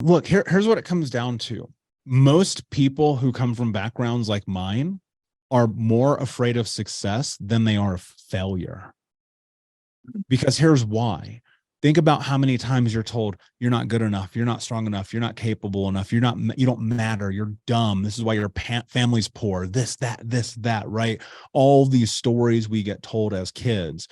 Look, here's what it comes down to. Most people who come from backgrounds like mine are more afraid of success than they are of failure. Because here's why. Think about how many times you're told you're not good enough, you're not strong enough, you're not capable enough, you don't matter, you're dumb. This is why your family's poor. This, that, right? All these stories we get told as kids.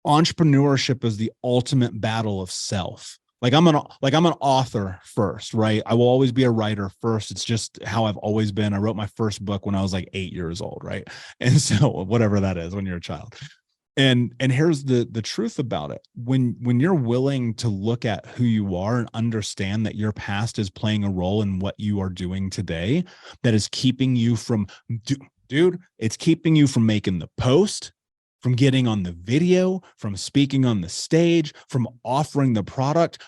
Entrepreneurship is the ultimate battle of self. Like I'm an author first, right? I will always be a writer first. It's just how I've always been. I wrote my first book when I was like 8 years old, right? And so whatever that is when you're a child. And here's the truth about it. When you're willing to look at who you are and understand that your past is playing a role in what you are doing today, that is keeping you from, dude, it's keeping you from making the post, from getting on the video, from speaking on the stage, from offering the product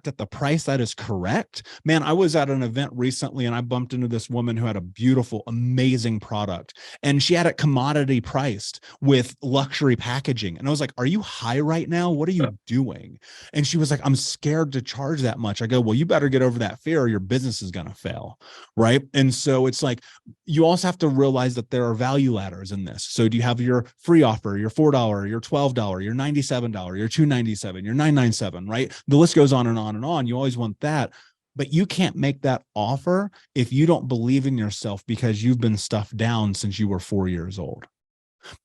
at the price that is correct. Man, I was at an event recently and I bumped into this woman who had a beautiful, amazing product, and she had it commodity priced with luxury packaging. And I was like, are you high right now? What are you doing? And she was like, I'm scared to charge that much. I go, well, you better get over that fear or your business is going to fail. Right. And so it's like, you also have to realize that there are value ladders in this. So do you have your free offer, your $4, your $12, your $97, your $297, your $997, right? The list goes on and on and on. You always want that, but you can't make that offer if you don't believe in yourself because you've been stuffed down since you were 4 years old.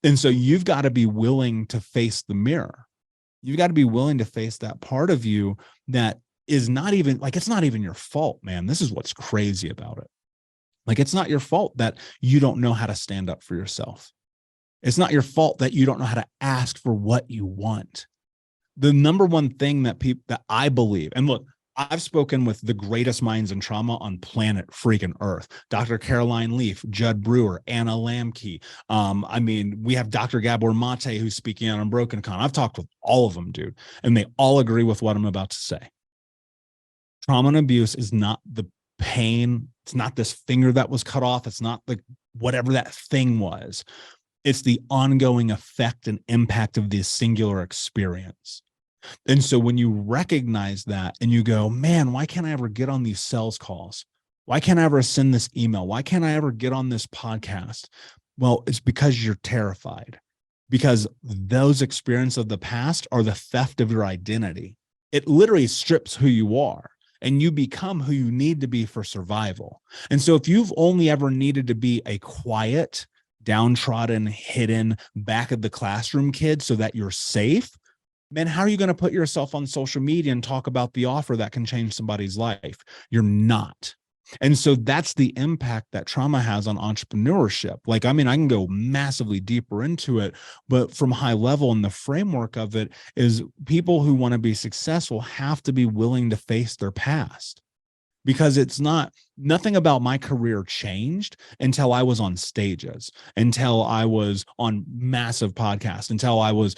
And so you've got to be willing to face the mirror. You've got to be willing to face that part of you that is not even like, it's not even your fault, man. This is what's crazy about it. Like, it's not your fault that you don't know how to stand up for yourself. It's not your fault that you don't know how to ask for what you want. The number one thing that I believe, and look, I've spoken with the greatest minds in trauma on planet freaking Earth. Dr. Caroline Leaf, Judd Brewer, Anna Lamke. We have Dr. Gabor Mate who's speaking out on BrokenCon. I've talked with all of them, dude, and they all agree with what I'm about to say. Trauma and abuse is not the pain. It's not this finger that was cut off. It's not like whatever that thing was. It's the ongoing effect and impact of this singular experience. And so when you recognize that and you go, man, why can't I ever get on these sales calls? Why can't I ever send this email? Why can't I ever get on this podcast? Well, it's because you're terrified, because those experiences of the past are the theft of your identity. It literally strips who you are, and you become who you need to be for survival. And so if you've only ever needed to be a quiet, downtrodden, hidden, back of the classroom kid so that you're safe, man, how are you going to put yourself on social media and talk about the offer that can change somebody's life? You're not. And so that's the impact that trauma has on entrepreneurship. Like, I mean, I can go massively deeper into it, but from high level, and the framework of it is people who want to be successful have to be willing to face their past. Because it's nothing about my career changed until I was on stages, until I was on massive podcasts, until I was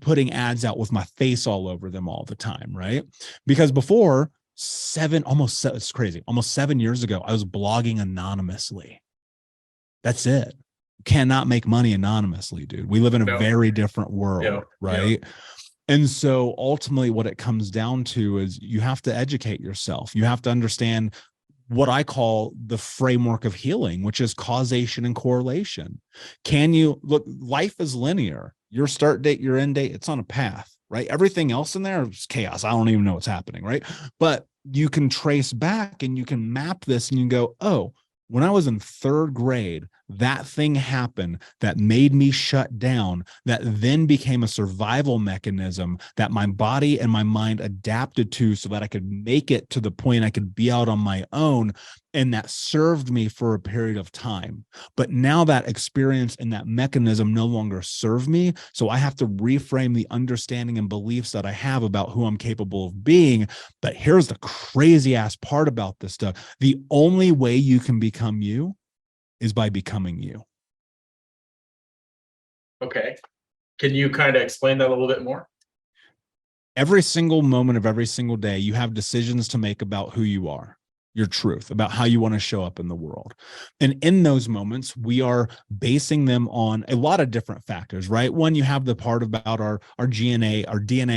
putting ads out with my face all over them all the time, right? Because before it's crazy, almost 7 years ago, I was blogging anonymously. That's it. Cannot make money anonymously, dude. We live in a very different world, right? And so ultimately what it comes down to is you have to educate yourself. You have to understand what I call the framework of healing, which is causation and correlation. Can you look, life is linear. Your start date, your end date, it's on a path, right? Everything else in there is chaos. I don't even know what's happening, right? But you can trace back and you can map this and you go, oh, when I was in third grade, that thing happened that made me shut down, that then became a survival mechanism that my body and my mind adapted to so that I could make it to the point I could be out on my own. And that served me for a period of time. But now that experience and that mechanism no longer serve me. So I have to reframe the understanding and beliefs that I have about who I'm capable of being. But here's the crazy ass part about this stuff. The only way you can become you is by becoming you. Okay. Can you kind of explain that a little bit more? Every single moment of every single day, you have decisions to make about who you are. your truth, about how you want to show up in the world. And in those moments, we are basing them on a lot of different factors, right? One, you have the part about our DNA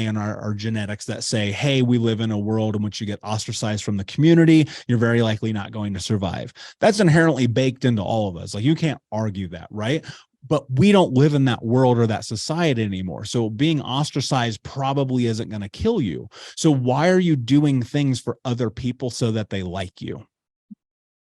and our genetics that say, hey, we live in a world in which you get ostracized from the community. You're very likely not going to survive. That's inherently baked into all of us. Like, you can't argue that, right? But we don't live in that world or that society anymore. So being ostracized probably isn't going to kill you. So why are you doing things for other people so that they like you,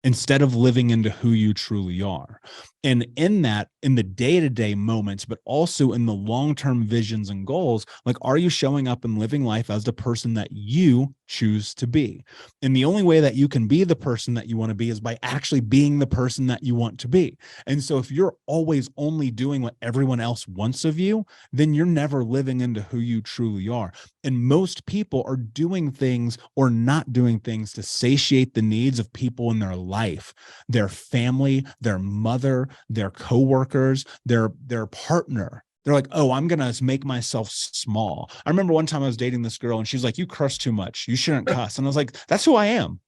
instead of living into who you truly are? And in that, in the day-to-day moments, but also in the long-term visions and goals, like, are you showing up and living life as the person that you choose to be? And the only way that you can be the person that you want to be is by actually being the person that you want to be. And so if you're always only doing what everyone else wants of you, then you're never living into who you truly are. And most people are doing things or not doing things to satiate the needs of people in their life, their family, their mother, their coworkers, their partner. They're like, oh, I'm going to make myself small. I remember one time I was dating this girl and she's like, you cuss too much. You shouldn't cuss. And I was like, that's who I am.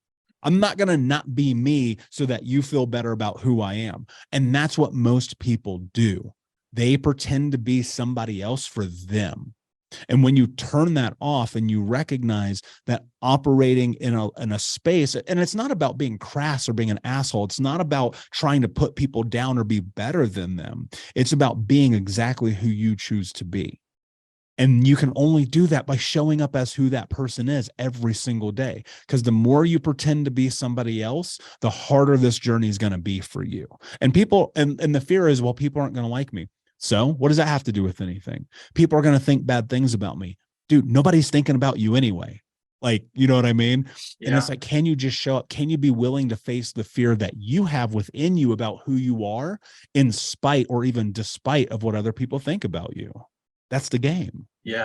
I'm not going to not be me so that you feel better about who I am. And that's what most people do. They pretend to be somebody else for them. And when you turn that off and you recognize that operating in a space, and it's not about being crass or being an asshole. It's not about trying to put people down or be better than them. It's about being exactly who you choose to be. And you can only do that by showing up as who that person is every single day. Because the more you pretend to be somebody else, the harder this journey is going to be for you. And people, and the fear is, well, people aren't going to like me. So what does that have to do with anything? People are going to think bad things about me. Dude, nobody's thinking about you anyway. Like, you know what I mean? Yeah. And it's like, can you just show up? Can you be willing to face the fear that you have within you about who you are, in spite or even despite of what other people think about you? That's the game. Yeah.